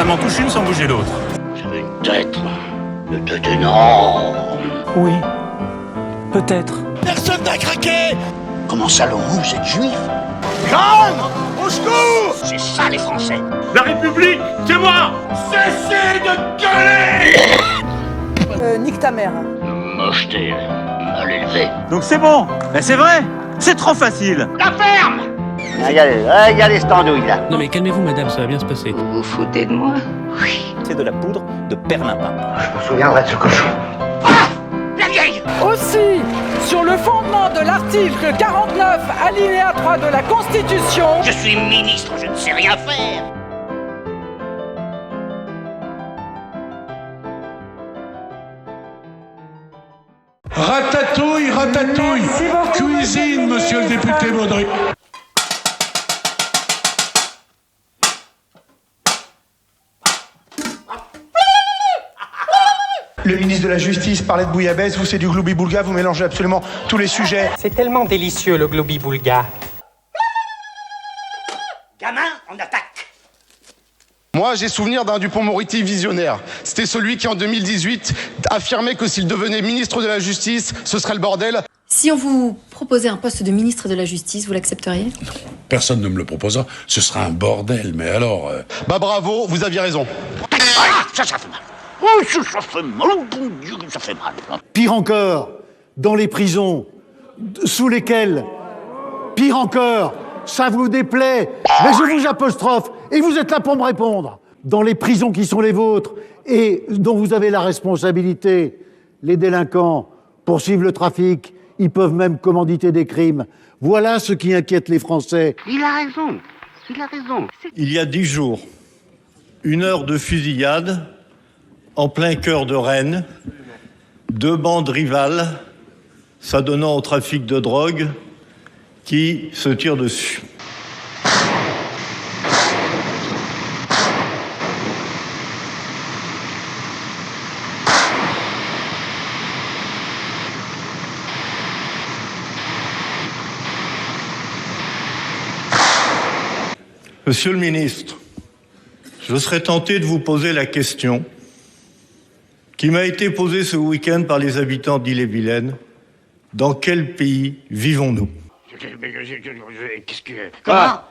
Ça m'en touche une sans bouger l'autre. J'avais une tête énorme. Oui, peut-être. Personne n'a craqué. Comment ça, Laurent, vous êtes juif? Calme! Au secours! C'est ça, les Français. La République, c'est moi. Cessez de gueuler! Nique ta mère. Mocheté, mal élevée. Donc c'est bon. Mais c'est vrai. C'est trop facile. La ferme! Regardez cette andouille, là. Non mais calmez-vous madame, ça va bien se passer. Vous vous foutez de moi? Oui. C'est de la poudre de perlimpin. Je me souviendrai de ce cochon. Ah! La vieille! Aussi, sur le fondement de l'article 49, alinéa 3 de la Constitution, Je suis ministre, je ne sais rien faire. Ratatouille, ratatouille. Cuisine, monsieur le député Baudry. Le ministre de la Justice parlait de bouillabaisse, vous c'est du gloubi-boulga, vous mélangez absolument tous les sujets. C'est tellement délicieux le globi-boulga. Gamin, on attaque. Moi, j'ai souvenir d'un Dupond-Moretti visionnaire. C'était celui qui, en 2018, affirmait que s'il devenait ministre de la Justice, ce serait le bordel. Si on vous proposait un poste de ministre de la Justice, vous l'accepteriez? Personne ne me le proposera. Ce sera un bordel, mais alors... Bah bravo, vous aviez raison. Ah, ça fait mal. Oh, ça fait mal. Oh, bon Dieu, ça fait mal. Pire encore, dans les prisons, sous lesquelles, pire encore, ça vous déplaît, mais je vous apostrophe, et vous êtes là pour me répondre. Dans les prisons qui sont les vôtres, et dont vous avez la responsabilité, les délinquants poursuivent le trafic, ils peuvent même commanditer des crimes. Voilà ce qui inquiète les Français. Il a raison. Il a raison. Il y a 10 jours, une heure de fusillade en plein cœur de Rennes, 2 bandes rivales s'adonnant au trafic de drogue qui se tirent dessus. Monsieur le ministre, je serais tenté de vous poser la question qui m'a été posée ce week-end par les habitants d'Ille-et-Vilaine. Dans quel pays vivons-nous? Qu'est-ce que... Comment?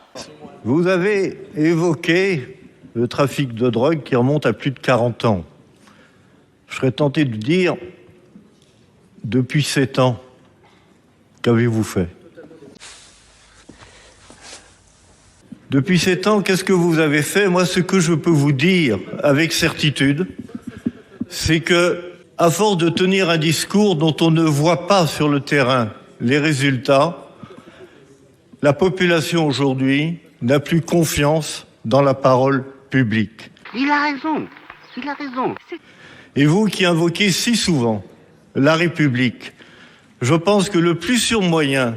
Vous avez évoqué le trafic de drogue qui remonte à plus de 40 ans. Je serais tenté de dire, depuis 7 ans, qu'avez-vous fait? Depuis 7 ans, qu'est-ce que vous avez fait? Moi, ce que je peux vous dire avec certitude, c'est que, à force de tenir un discours dont on ne voit pas sur le terrain les résultats, la population aujourd'hui n'a plus confiance dans la parole publique. Il a raison. Il a raison. Et vous qui invoquez si souvent la République, je pense que le plus sûr moyen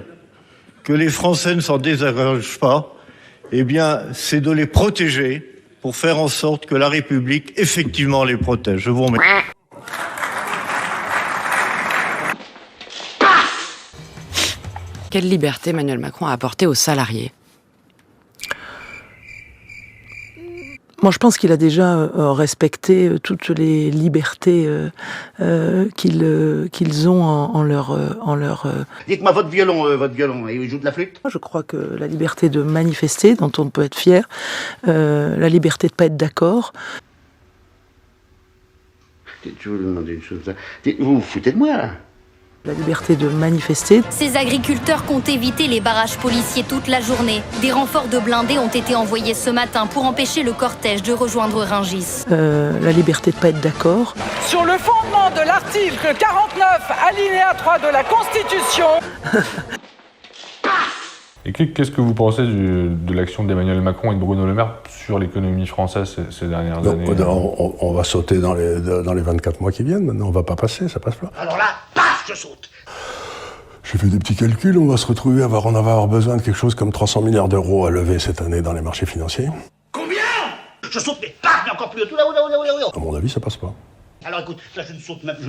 que les Français ne s'en désengagent pas, eh bien, c'est de les protéger pour faire en sorte que la République, effectivement, les protège. Je vous remercie. Quelle liberté Emmanuel Macron a apporté aux salariés? Moi, je pense qu'il a déjà respecté toutes les libertés qu'ils ont en leur. Dites-moi, votre violon, il joue de la flûte? Je crois que la liberté de manifester, dont on peut être fier, la liberté de pas être d'accord. Je vais vous demander une chose. Vous vous foutez de moi, là? La liberté de manifester. Ces agriculteurs comptent éviter les barrages policiers toute la journée. Des renforts de blindés ont été envoyés ce matin pour empêcher le cortège de rejoindre Rungis. La liberté de pas être d'accord. Sur le fondement de l'article 49, alinéa 3 de la Constitution. Et qu'est-ce que vous pensez de l'action d'Emmanuel Macron et de Bruno Le Maire sur l'économie française ces dernières années? On va sauter dans les 24 mois qui viennent. Maintenant, on va pas passer, ça passe pas. Alors là, paf, je saute. J'ai fait des petits calculs. On va se retrouver on va avoir besoin de quelque chose comme 300 milliards d'euros à lever cette année dans les marchés financiers. Combien? Je saute, mais paf, mais encore plus haut. Tout là-haut. À mon avis, ça passe pas. Alors écoute, là je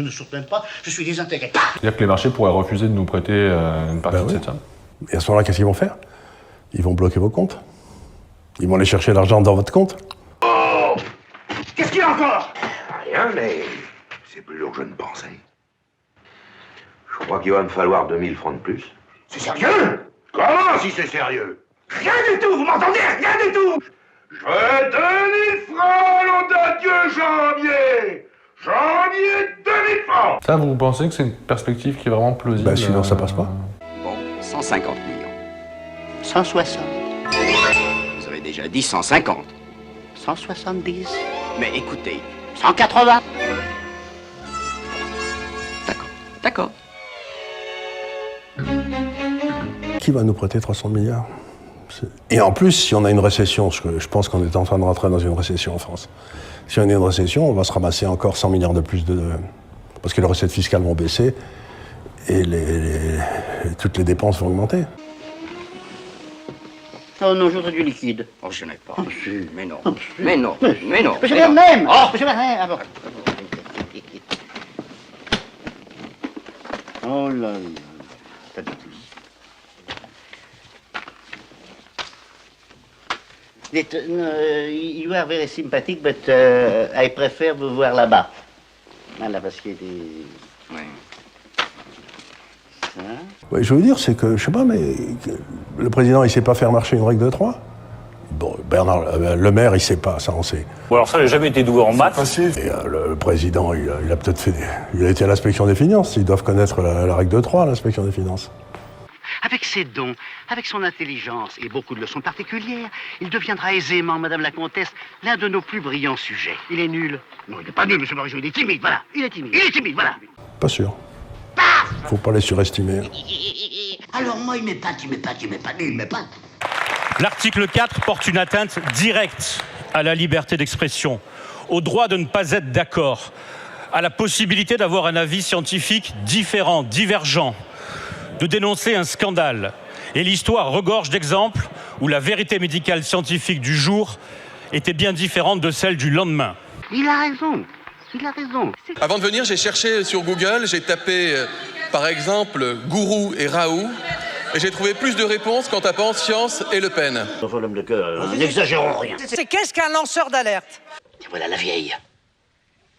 ne saute même pas, je suis désintégré. Paf. C'est-à-dire que les marchés pourraient refuser de nous prêter une partie de cette somme. Et à ce moment-là, qu'est-ce qu'ils vont faire? Ils vont bloquer vos comptes. Ils vont aller chercher l'argent dans votre compte. Oh, Qu'est-ce qu'il y a encore? Rien, mais c'est plus lourd que je ne pensais. Je crois qu'il va me falloir 2000 francs de plus. C'est sérieux? Comment si c'est sérieux? Rien du tout, vous m'entendez? Rien du tout! Je 2000 francs, nom de Dieu, janvier! Janvier, 2000 francs! Ça, vous pensez que c'est une perspective qui est vraiment plausible? Bah sinon ça passe pas. Bon, 150 millions. 160. Vous avez déjà dit 150. 170. Mais écoutez, 180. D'accord. Qui va nous prêter 300 milliards? Et en plus, si on a une récession, parce que je pense qu'on est en train de rentrer dans une récession en France, si on a une récession, on va se ramasser encore 100 milliards de plus parce que les recettes fiscales vont baisser et toutes les dépenses vont augmenter. Oh non, je voudrais du liquide. Oh, je n'ai pas. Mais non. Mais non. Mais je viens de même. Oh, je viens de même. Oh là là. Pas du tout. You are very sympathic, but I prefer vous voir là-bas. Voilà, parce qu'il y a des... Ouais. Ça. Ouais, je veux dire, c'est que, je sais pas, mais le président, il sait pas faire marcher une règle de 3. Bon, le maire, il sait pas, ça on sait. Bon, alors ça, j'ai jamais été doué en maths. Et le président, il a peut-être fait il a été à l'inspection des finances. Ils doivent connaître la règle de 3, l'inspection des finances. Avec ses dons, avec son intelligence et beaucoup de leçons particulières, il deviendra aisément, Madame la Comtesse, l'un de nos plus brillants sujets. Il est nul. Non, il n'est pas nul, Monsieur Marigeau, il est timide, voilà. Il est timide, voilà. Pas sûr. Faut pas les surestimer. Alors moi, il m'épate, il m'épate. L'article 4 porte une atteinte directe à la liberté d'expression, au droit de ne pas être d'accord, à la possibilité d'avoir un avis scientifique différent, divergent, de dénoncer un scandale. Et l'histoire regorge d'exemples où la vérité médicale scientifique du jour était bien différente de celle du lendemain. Il a raison. Avant de venir, j'ai cherché sur Google, j'ai tapé par exemple Gourou et Raoult, et j'ai trouvé plus de réponses qu'en tapant Science et Le Pen. Enfin, l'homme de cœur, n'exagérons rien. C'est qu'est-ce qu'un lanceur d'alerte? Et voilà la vieille.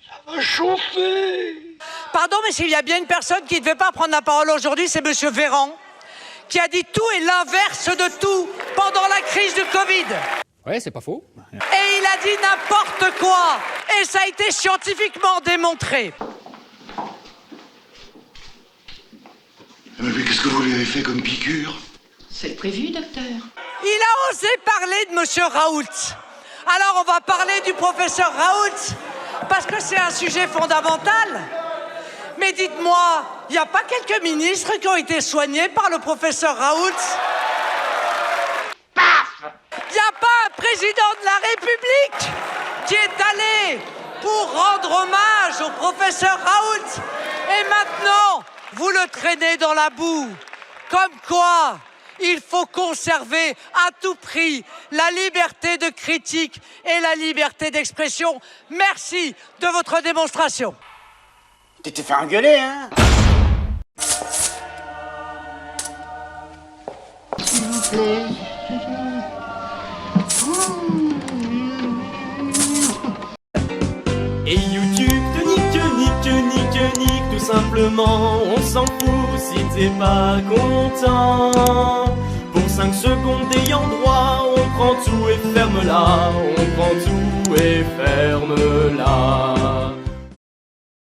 Ça va chauffer. Pardon, mais s'il y a bien une personne qui ne devait pas prendre la parole aujourd'hui, c'est Monsieur Véran, qui a dit tout et l'inverse de tout pendant la crise du Covid. Ouais, c'est pas faux. Et il a dit n'importe quoi. Et ça a été scientifiquement démontré. Mais qu'est-ce que vous lui avez fait comme piqûre? C'est prévu, docteur. Il a osé parler de Monsieur Raoult. Alors on va parler du professeur Raoult, parce que c'est un sujet fondamental. Mais dites-moi, il n'y a pas quelques ministres qui ont été soignés par le professeur Raoult? Paf! Il n'y a pas un président de la République qui est allé pour rendre hommage au professeur Raoult. Et maintenant, vous le traînez dans la boue. Comme quoi, il faut conserver à tout prix la liberté de critique et la liberté d'expression. Merci de votre démonstration. Tu t'es fait engueuler, hein? S'il vous plaît. Et YouTube te nique, tout simplement. On s'en fout si t'es pas content. Pour 5 secondes ayant droit, on prend tout et ferme-la. On prend tout et